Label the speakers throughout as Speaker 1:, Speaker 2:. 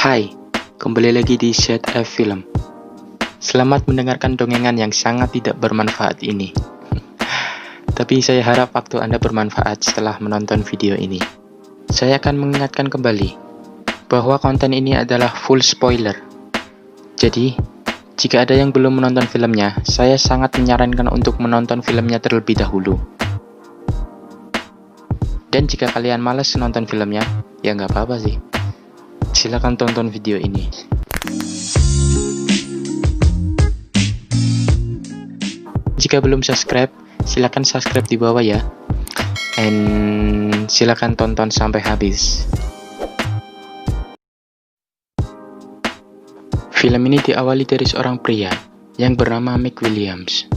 Speaker 1: Hai, kembali lagi di ZF Film. Selamat mendengarkan dongengan yang sangat tidak bermanfaat ini. Tapi saya harap waktu Anda bermanfaat setelah menonton video ini. Saya akan mengingatkan kembali bahwa konten ini adalah full spoiler. Jadi, jika ada yang belum menonton filmnya, saya sangat menyarankan untuk menonton filmnya terlebih dahulu. Dan jika kalian malas nonton filmnya, ya nggak apa-apa sih. Silakan tonton video ini. Jika belum subscribe, silakan subscribe di bawah ya. And silakan tonton sampai habis. Film ini diawali dari seorang pria yang bernama Mac Williams.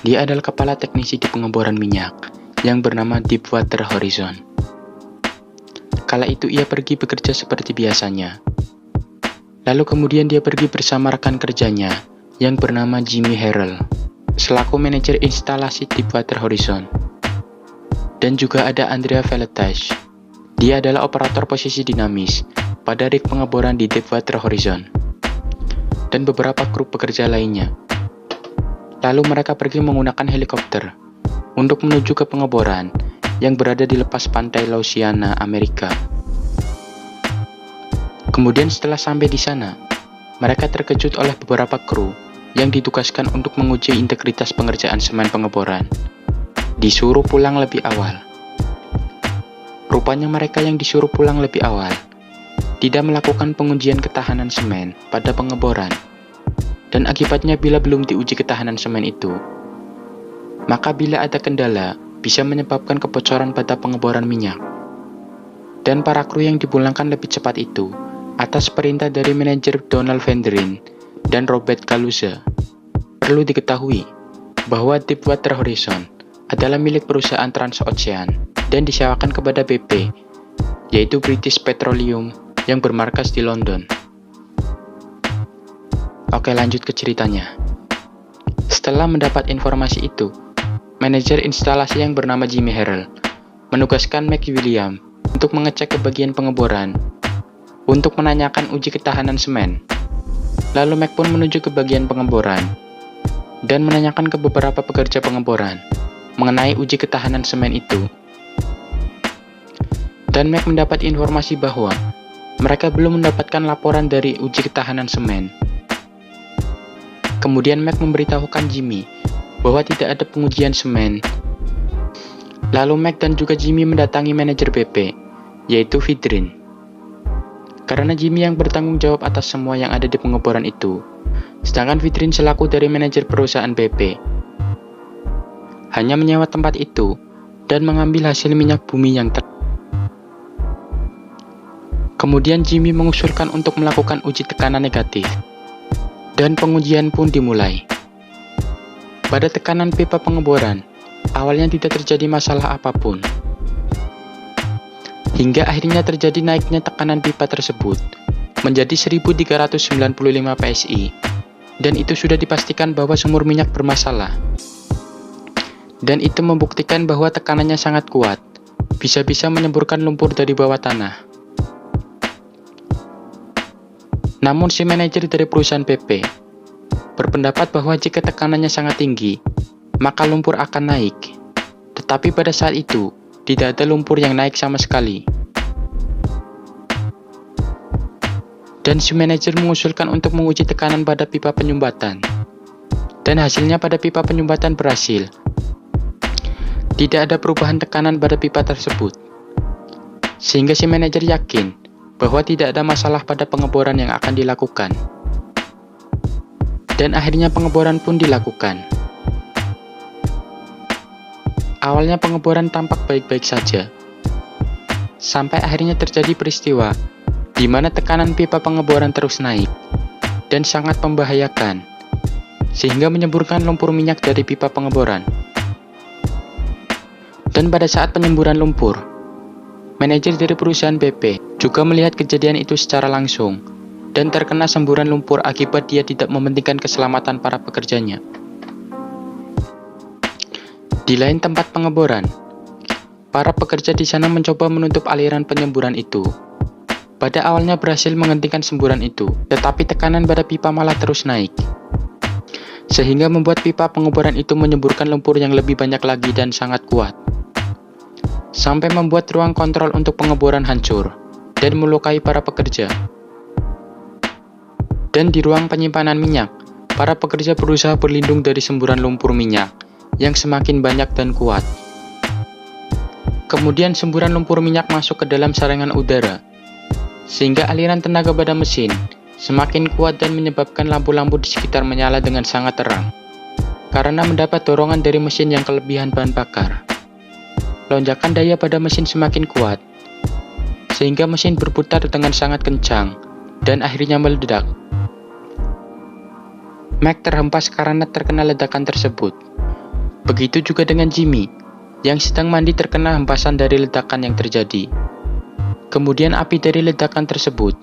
Speaker 1: Dia adalah kepala teknisi di pengeboran minyak yang bernama Deepwater Horizon. Kala itu ia pergi bekerja seperti biasanya. Lalu kemudian dia pergi bersama rekan kerjanya yang bernama Jimmy Harrell, selaku manajer instalasi Deepwater Horizon. Dan juga ada Andrea Veletash. Dia adalah operator posisi dinamis pada rig pengeboran di Deepwater Horizon. Dan beberapa kru pekerja lainnya. Lalu mereka pergi menggunakan helikopter untuk menuju ke pengeboran yang berada di lepas pantai Louisiana, Amerika. Kemudian setelah sampai di sana, mereka terkejut oleh beberapa kru yang ditugaskan untuk menguji integritas pengerjaan semen pengeboran. Disuruh pulang lebih awal. Rupanya mereka yang disuruh pulang lebih awal tidak melakukan pengujian ketahanan semen pada pengeboran. Dan akibatnya bila belum diuji ketahanan semen itu, maka bila ada kendala, bisa menyebabkan kebocoran pada pengeboran minyak. Dan para kru yang dipulangkan lebih cepat itu, atas perintah dari manajer Donald Vendrin dan Robert Kaluza. Perlu diketahui bahwa Deepwater Horizon adalah milik perusahaan transocean dan disewakan kepada BP, yaitu British Petroleum yang bermarkas di London. Oke, lanjut ke ceritanya. Setelah mendapat informasi itu, manajer instalasi yang bernama Jimmy Harrell menugaskan Mac Williams untuk mengecek ke bagian pengeboran untuk menanyakan uji ketahanan semen. Lalu Mac pun menuju ke bagian pengeboran dan menanyakan ke beberapa pekerja pengeboran mengenai uji ketahanan semen itu. Dan Mac mendapat informasi bahwa mereka belum mendapatkan laporan dari uji ketahanan semen. Kemudian Mac memberitahukan Jimmy bahwa tidak ada pengujian semen. Lalu Mac dan juga Jimmy mendatangi manajer BP, yaitu Vidrin. Karena Jimmy yang bertanggung jawab atas semua yang ada di pengeboran itu, sedangkan Vidrin selaku dari manajer perusahaan BP, hanya menyewa tempat itu dan mengambil hasil minyak bumi yang Kemudian Jimmy mengusulkan untuk melakukan uji tekanan negatif, dan pengujian pun dimulai. Pada tekanan pipa pengeboran, awalnya tidak terjadi masalah apapun. Hingga akhirnya terjadi naiknya tekanan pipa tersebut menjadi 1395 PSI, dan itu sudah dipastikan bahwa sumur minyak bermasalah. Dan itu membuktikan bahwa tekanannya sangat kuat, bisa-bisa menyemburkan lumpur dari bawah tanah. Namun si manajer dari perusahaan BP berpendapat bahwa jika tekanannya sangat tinggi, maka lumpur akan naik. Tetapi pada saat itu, tidak ada lumpur yang naik sama sekali. Dan si manajer mengusulkan untuk menguji tekanan pada pipa penyumbatan. Dan hasilnya pada pipa penyumbatan berhasil. Tidak ada perubahan tekanan pada pipa tersebut. Sehingga si manajer yakin bahwa tidak ada masalah pada pengeboran yang akan dilakukan. Dan akhirnya pengeboran pun dilakukan. Awalnya pengeboran tampak baik-baik saja. Sampai akhirnya terjadi peristiwa di mana tekanan pipa pengeboran terus naik dan sangat membahayakan, sehingga menyemburkan lumpur minyak dari pipa pengeboran. Dan pada saat penyemburan lumpur, manajer dari perusahaan BP juga melihat kejadian itu secara langsung dan terkena semburan lumpur akibat dia tidak mementingkan keselamatan para pekerjanya. Di lain tempat pengeboran, para pekerja di sana mencoba menutup aliran penyemburan itu. pada awalnya berhasil menghentikan semburan itu, tetapi tekanan pada pipa malah terus naik, sehingga membuat pipa pengeboran itu menyemburkan lumpur yang lebih banyak lagi dan sangat kuat, sampai membuat ruang kontrol untuk pengeboran hancur dan melukai para pekerja. Dan di ruang penyimpanan minyak, para pekerja berusaha berlindung dari semburan lumpur minyak yang semakin banyak dan kuat. Kemudian semburan lumpur minyak masuk ke dalam saringan udara, sehingga aliran tenaga pada mesin semakin kuat dan menyebabkan lampu-lampu di sekitar menyala dengan sangat terang, karena mendapat dorongan dari mesin yang kelebihan bahan bakar. Lonjakan daya pada mesin semakin kuat, sehingga mesin berputar dengan sangat kencang, dan akhirnya meledak. Mac terhempas karena terkena ledakan tersebut. Begitu juga dengan Jimmy, yang sedang mandi terkena hempasan dari ledakan yang terjadi. Kemudian api dari ledakan tersebut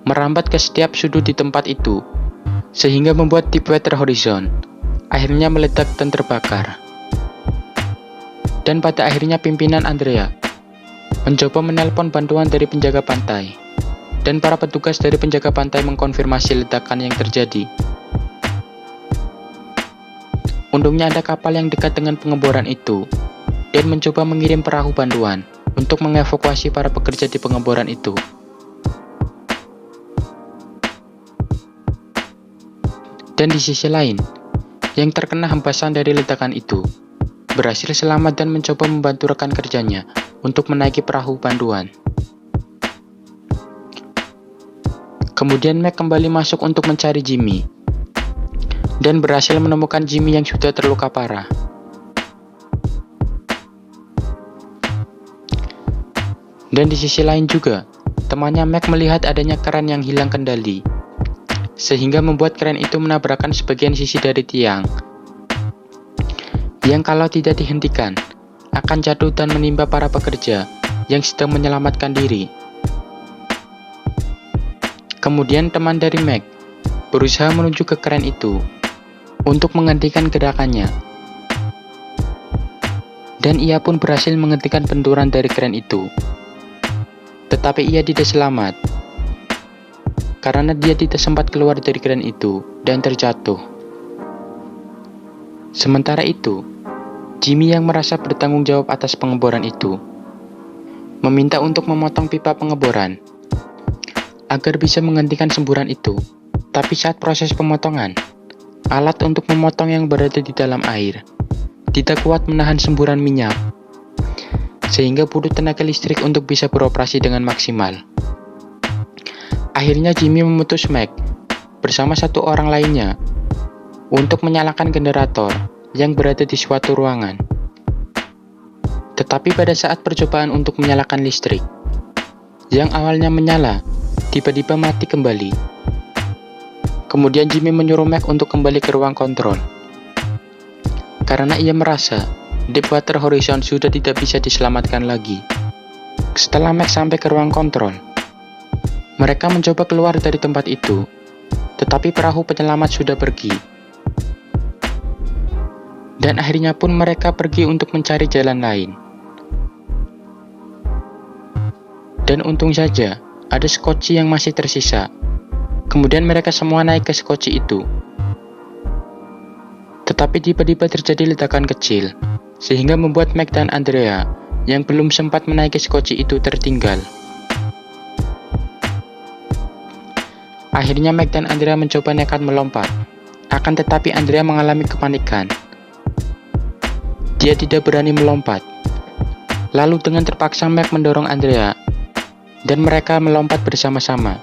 Speaker 1: merambat ke setiap sudut di tempat itu, sehingga membuat Deepwater Horizon akhirnya meledak dan terbakar. Dan pada akhirnya pimpinan Andrea mencoba menelpon bantuan dari penjaga pantai, dan para petugas dari penjaga pantai mengkonfirmasi ledakan yang terjadi. Untungnya ada kapal yang dekat dengan pengeboran itu, dan mencoba mengirim perahu bantuan untuk mengevakuasi para pekerja di pengeboran itu. Dan di sisi lain, yang terkena hempasan dari ledakan itu berhasil selamat dan mencoba membantu rekan kerjanya untuk menaiki perahu bantuan. Kemudian Mac kembali masuk untuk mencari Jimmy, dan berhasil menemukan Jimmy yang sudah terluka parah. Dan di sisi lain juga, temannya Mac melihat adanya keran yang hilang kendali, sehingga membuat keran itu menabrakkan sebagian sisi dari tiang, yang kalau tidak dihentikan, akan jatuh dan menimpa para pekerja yang sedang menyelamatkan diri. Kemudian teman dari Mac berusaha menuju ke keran itu untuk menghentikan gerakannya, dan ia pun berhasil menghentikan benturan dari keran itu. Tetapi ia tidak selamat, karena dia tidak sempat keluar dari keran itu dan terjatuh. Sementara itu, Jimmy yang merasa bertanggung jawab atas pengeboran itu meminta untuk memotong pipa pengeboran agar bisa menghentikan semburan itu. Tapi saat proses pemotongan, alat untuk memotong yang berada di dalam air tidak kuat menahan semburan minyak, sehingga butuh tenaga listrik untuk bisa beroperasi dengan maksimal. Akhirnya Jimmy memutus Mac bersama satu orang lainnya untuk menyalakan generator yang berada di suatu ruangan. Tetapi pada saat percobaan untuk menyalakan listrik, yang awalnya menyala, tiba-tiba mati kembali. Kemudian Jimmy menyuruh Mac untuk kembali ke ruang kontrol, karena ia merasa Deepwater Horizon sudah tidak bisa diselamatkan lagi. Setelah Mac sampai ke ruang kontrol, mereka mencoba keluar dari tempat itu, tetapi perahu penyelamat sudah pergi. Dan akhirnya pun mereka pergi untuk mencari jalan lain. Dan untung saja, ada skoci yang masih tersisa. Kemudian mereka semua naik ke skoci itu. Tetapi tiba-tiba terjadi ledakan kecil, sehingga membuat Mac dan Andrea yang belum sempat menaiki skoci itu tertinggal. Akhirnya Mac dan Andrea mencoba nekat melompat, akan tetapi Andrea mengalami kepanikan. Dia tidak berani melompat. Lalu dengan terpaksa Mac mendorong Andrea, dan mereka melompat bersama-sama.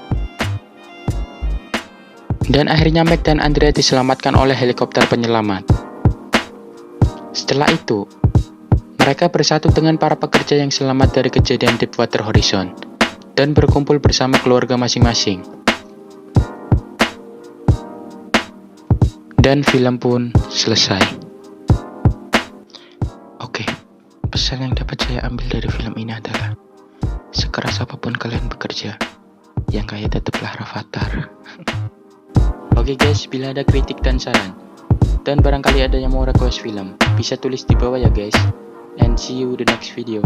Speaker 1: Dan akhirnya Mac dan Andrea diselamatkan oleh helikopter penyelamat. Setelah itu, mereka bersatu dengan para pekerja yang selamat dari kejadian Deepwater Horizon dan berkumpul bersama keluarga masing-masing. Dan film pun selesai. Oke, pesan yang dapat saya ambil dari film ini adalah sekeras apapun kalian bekerja, yang kaya tetaplah Rafathar. Oke guys, bila ada kritik dan saran, dan barangkali ada yang mau request film, bisa tulis di bawah ya guys. And see you the next video.